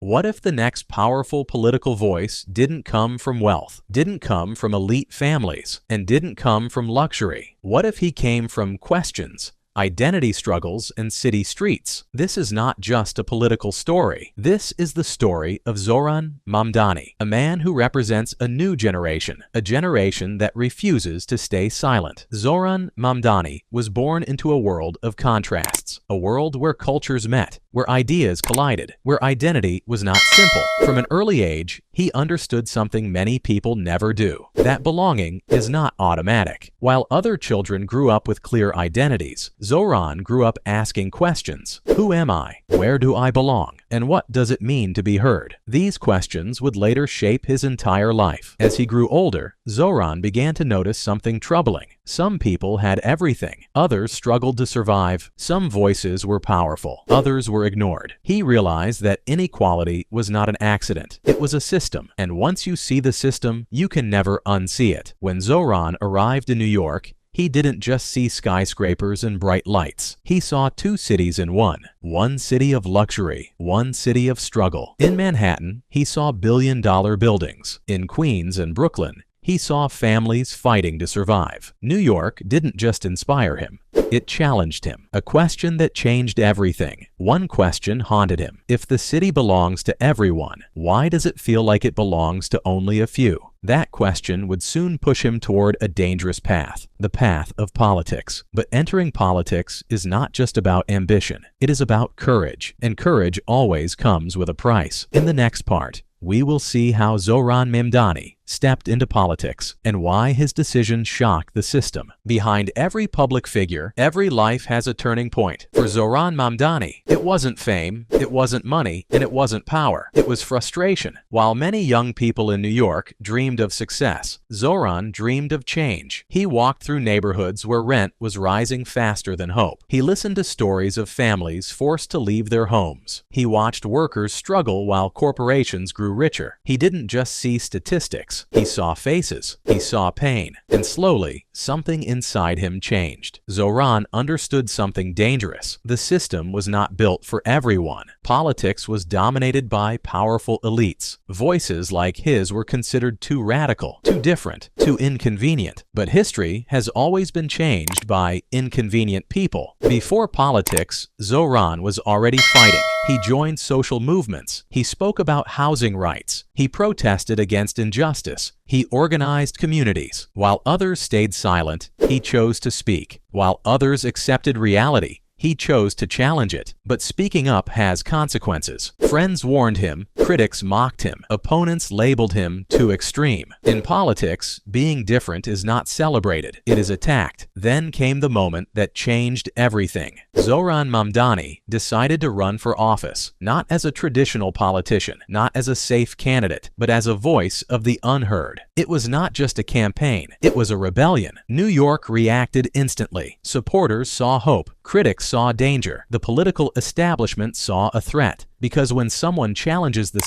What if the next powerful political voice didn't come from wealth, didn't come from elite families, and didn't come from luxury? What if he came from questions, identity struggles, and city streets? This is not just a political story. This is the story of Zohran Mamdani, a man who represents a new generation, a generation that refuses to stay silent. Zohran Mamdani was born into a world of contrasts, a world where cultures met, where ideas collided, where identity was not simple. From an early age, he understood something many people never do, that belonging is not automatic. While other children grew up with clear identities, Zohran grew up asking questions. Who am I? Where do I belong? And what does it mean to be heard? These questions would later shape his entire life. As he grew older, Zohran began to notice something troubling. Some people had everything. Others struggled to survive. Some voices were powerful. Others were ignored. He realized that inequality was not an accident. It was a system. And once you see the system, you can never unsee it. When Zohran arrived in New York, he didn't just see skyscrapers and bright lights. He saw two cities in one. One city of luxury, one city of struggle. In Manhattan, he saw billion-dollar buildings. In Queens and Brooklyn, he saw families fighting to survive. New York didn't just inspire him. It challenged him. A question that changed everything. One question haunted him. If the city belongs to everyone, why does it feel like it belongs to only a few? That question would soon push him toward a dangerous path, the path of politics. But entering politics is not just about ambition. It is about courage, and courage always comes with a price. In the next part, we will see how Zohran Mamdani stepped into politics and why his decision shocked the system. Behind every public figure, every life has a turning point. For Zohran Mamdani, it wasn't fame, it wasn't money, and it wasn't power. It was frustration. While many young people in New York dreamed of success, Zohran dreamed of change. He walked through neighborhoods where rent was rising faster than hope. He listened to stories of families forced to leave their homes. He watched workers struggle while corporations grew richer. He didn't just see statistics. He saw faces, he saw pain, and slowly, something inside him changed. Zohran understood something dangerous. The system was not built for everyone. Politics was dominated by powerful elites. Voices like his were considered too radical, too different, too inconvenient. But history has always been changed by inconvenient people. Before politics, Zohran was already fighting. He joined social movements. He spoke about housing rights. He protested against injustice. He organized communities. While others stayed silent, he chose to speak. While others accepted reality, he chose to challenge it. But speaking up has consequences. Friends warned him, critics mocked him, opponents labeled him too extreme. In politics, being different is not celebrated, it is attacked. Then came the moment that changed everything. Zohran Mamdani decided to run for office, not as a traditional politician, not as a safe candidate, but as a voice of the unheard. It was not just a campaign, it was a rebellion. New York reacted instantly. Supporters saw hope. Critics saw danger. The political establishment saw a threat. Because when someone challenges the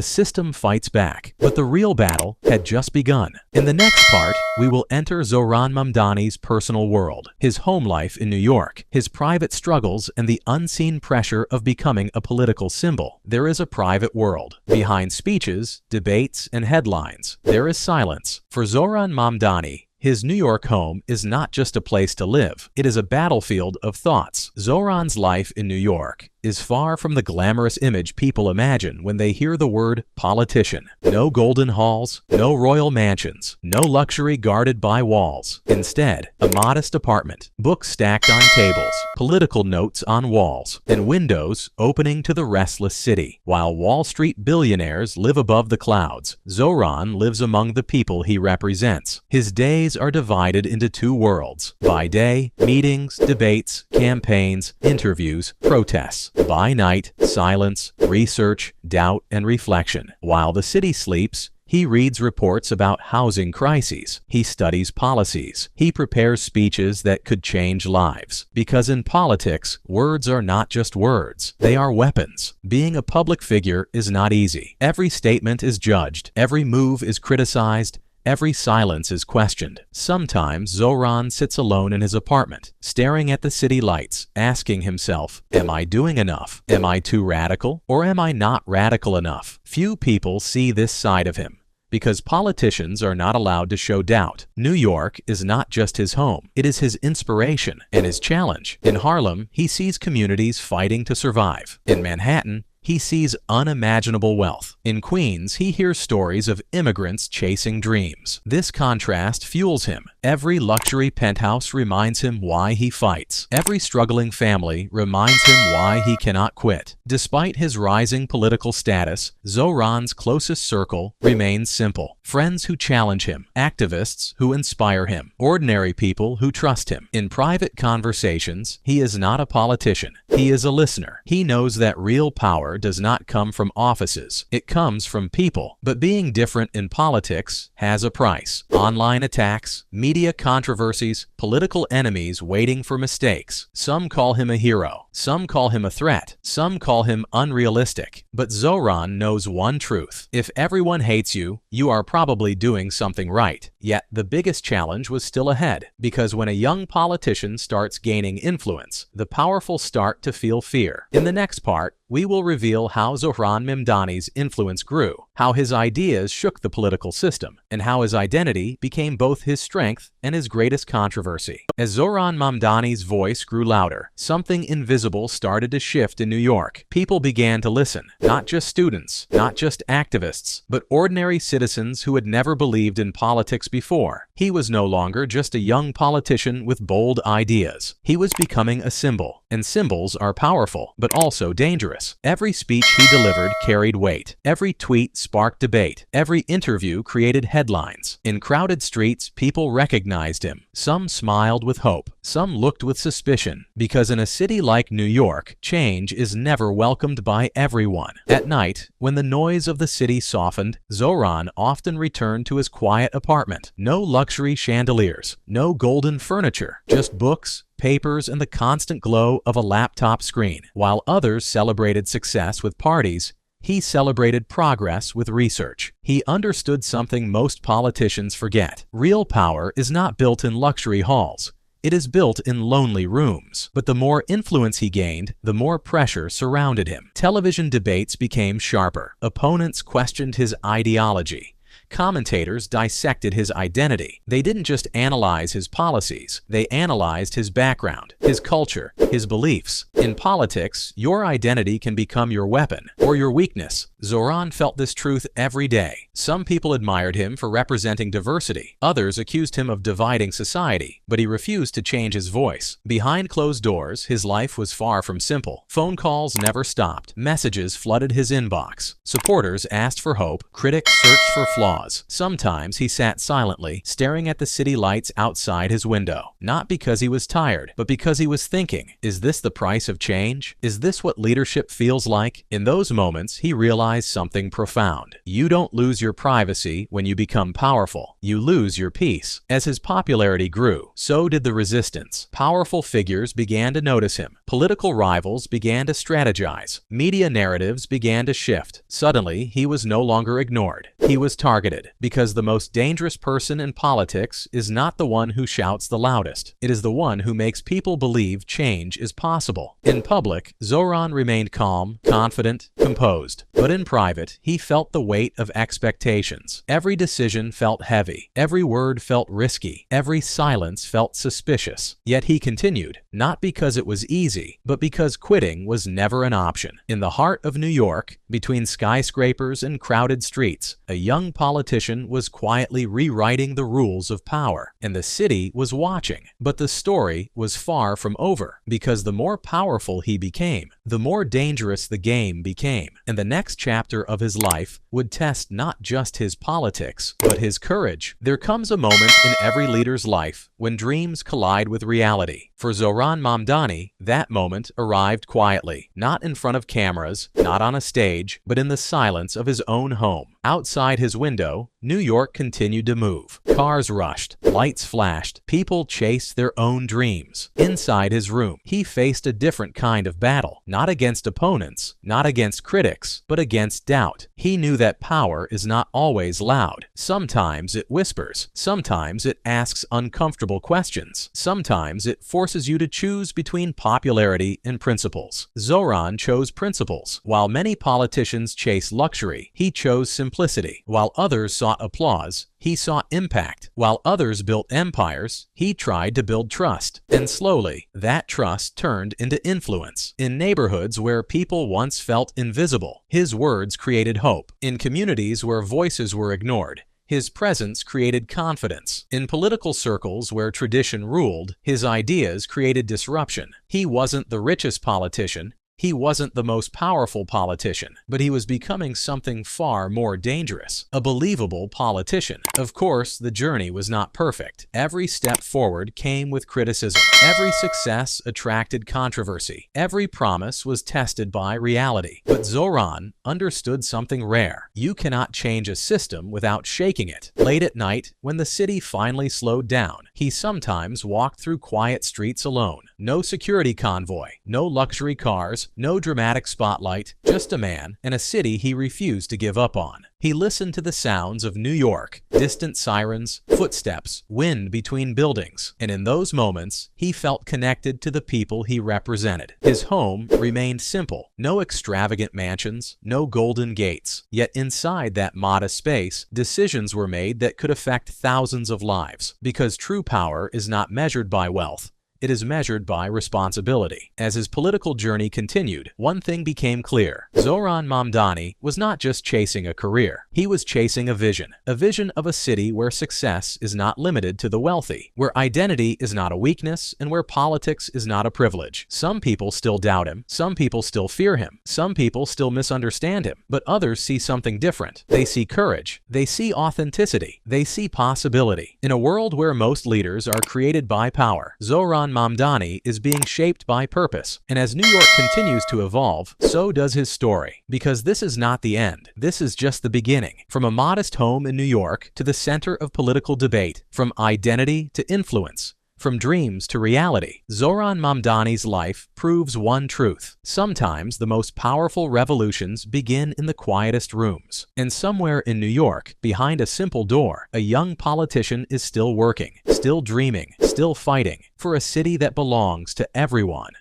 system fights back. But the real battle had just begun. In the next part, we will enter Zohran Mamdani's personal world, his home life in New York, his private struggles, and the unseen pressure of becoming a political symbol. There is a private world. Behind speeches, debates, and headlines, there is silence. For Zohran Mamdani, his New York home is not just a place to live, it is a battlefield of thoughts. Zohran's life in New York is far from the glamorous image people imagine when they hear the word politician. No golden halls, no royal mansions, no luxury guarded by walls. Instead, a modest apartment, books stacked on tables, political notes on walls, and windows opening to the restless city. While Wall Street billionaires live above the clouds, Zohran lives among the people he represents. His days are divided into two worlds. By day, meetings, debates, campaigns, interviews, protests. By night, silence, research, doubt, and reflection. While the city sleeps, he reads reports about housing crises. He studies policies. He prepares speeches that could change lives. Because in politics, words are not just words. They are weapons. Being a public figure is not easy. Every statement is judged. Every move is criticized. Every silence is questioned. Sometimes Zohran sits alone in his apartment, staring at the city lights, asking himself, am I doing enough? Am I too radical? Or am I not radical enough? Few people see this side of him, because politicians are not allowed to show doubt. New York is not just his home, it is his inspiration and his challenge. In Harlem, he sees communities fighting to survive. In Manhattan, he sees unimaginable wealth. In Queens, he hears stories of immigrants chasing dreams. This contrast fuels him. Every luxury penthouse reminds him why he fights. Every struggling family reminds him why he cannot quit. Despite his rising political status, Zohran's closest circle remains simple. Friends who challenge him, activists who inspire him, ordinary people who trust him. In private conversations, he is not a politician. He is a listener. He knows that real power does not come from offices. It comes from people. But being different in politics has a price. Online attacks, media controversies, political enemies waiting for mistakes. Some call him a hero. Some call him a threat. Some call him unrealistic. But Zohran knows one truth. If everyone hates you, you are probably doing something right. Yet the biggest challenge was still ahead, because when a young politician starts gaining influence, the powerful start to feel fear. In the next part, we will reveal how Zohran Mamdani's influence grew, how his ideas shook the political system, and how his identity became both his strength and his greatest controversy. As Zohran Mamdani's voice grew louder, something invisible started to shift in New York. People began to listen, not just students, not just activists, but ordinary citizens who had never believed in politics before. He was no longer just a young politician with bold ideas. He was becoming a symbol, and symbols are powerful, but also dangerous. Every speech he delivered carried weight. Every tweet sparked debate. Every interview created headlines. In crowded streets, people recognized him. Some smiled with hope. Some looked with suspicion, because in a city like New York, change is never welcomed by everyone. At night, when the noise of the city softened, Zohran often returned to his quiet apartment. No luxury chandeliers, no golden furniture, just books, papers, and the constant glow of a laptop screen. While others celebrated success with parties, he celebrated progress with research. He understood something most politicians forget. Real power is not built in luxury halls. It is built in lonely rooms. But the more influence he gained, the more pressure surrounded him. Television debates became sharper. Opponents questioned his ideology. Commentators dissected his identity. They didn't just analyze his policies, they analyzed his background, his culture, his beliefs. In politics, your identity can become your weapon or your weakness. Zohran felt this truth every day. Some people admired him for representing diversity. Others accused him of dividing society, but he refused to change his voice. Behind closed doors, his life was far from simple. Phone calls never stopped. Messages flooded his inbox. Supporters asked for hope. Critics searched for flaws. Sometimes he sat silently, staring at the city lights outside his window. Not because he was tired, but because he was thinking, is this the price of change? Is this what leadership feels like? In those moments, he realized something profound. You don't lose your privacy when you become powerful. You lose your peace. As his popularity grew, so did the resistance. Powerful figures began to notice him. Political rivals began to strategize. Media narratives began to shift. Suddenly, he was no longer ignored. He was targeted, because the most dangerous person in politics is not the one who shouts the loudest. It is the one who makes people believe change is possible. In public, Zohran remained calm, confident, composed. But in private, he felt the weight of expectations. Every decision felt heavy. Every word felt risky. Every silence felt suspicious. Yet he continued, not because it was easy, but because quitting was never an option. In the heart of New York, between skyscrapers and crowded streets, a young politician was quietly rewriting the rules of power, and the city was watching. But the story was far from over, because the more powerful he became, the more dangerous the game became, and the next chapter of his life would test not just his politics, but his courage. There comes a moment in every leader's life when dreams collide with reality. For Zohran Mamdani, that moment arrived quietly, not in front of cameras, not on a stage, but in the silence of his own home. Outside his window, New York continued to move. Cars rushed, lights flashed, people chased their own dreams. Inside his room, he faced a different kind of battle, not against opponents, not against critics, but against doubt. He knew that power is not always loud. Sometimes it whispers. Sometimes it asks uncomfortable questions. Sometimes it forces you to choose between popularity and principles. Zohran chose principles. While many politicians chase luxury, he chose simplicity. While others sought applause, he sought impact. While others built empires, he tried to build trust. And slowly, that trust turned into influence. In neighborhoods where people once felt invisible, his words created hope. In communities where voices were ignored, his presence created confidence. In political circles where tradition ruled, his ideas created disruption. He wasn't the richest politician. He wasn't the most powerful politician, but he was becoming something far more dangerous, a believable politician. Of course, the journey was not perfect. Every step forward came with criticism. Every success attracted controversy. Every promise was tested by reality. But Zohran understood something rare. You cannot change a system without shaking it. Late at night, when the city finally slowed down, he sometimes walked through quiet streets alone. No security convoy, no luxury cars, no dramatic spotlight, just a man and a city he refused to give up on. He listened to the sounds of New York, distant sirens, footsteps, wind between buildings, and in those moments, he felt connected to the people he represented. His home remained simple, no extravagant mansions, no golden gates. Yet inside that modest space, decisions were made that could affect thousands of lives, because true power is not measured by wealth. It is measured by responsibility. As his political journey continued, one thing became clear. Zohran Mamdani was not just chasing a career. He was chasing a vision of a city where success is not limited to the wealthy, where identity is not a weakness, and where politics is not a privilege. Some people still doubt him. Some people still fear him. Some people still misunderstand him. But others see something different. They see courage. They see authenticity. They see possibility. In a world where most leaders are created by power, Zohran Mamdani is being shaped by purpose, and as New York continues to evolve, so does his story. Because this is not the end. This is just the beginning. From a modest home in New York to the center of political debate, from identity to influence, from dreams to reality, Zohran Mamdani's life proves one truth. Sometimes the most powerful revolutions begin in the quietest rooms. And somewhere in New York, behind a simple door, a young politician is still working, still dreaming, still fighting for a city that belongs to everyone.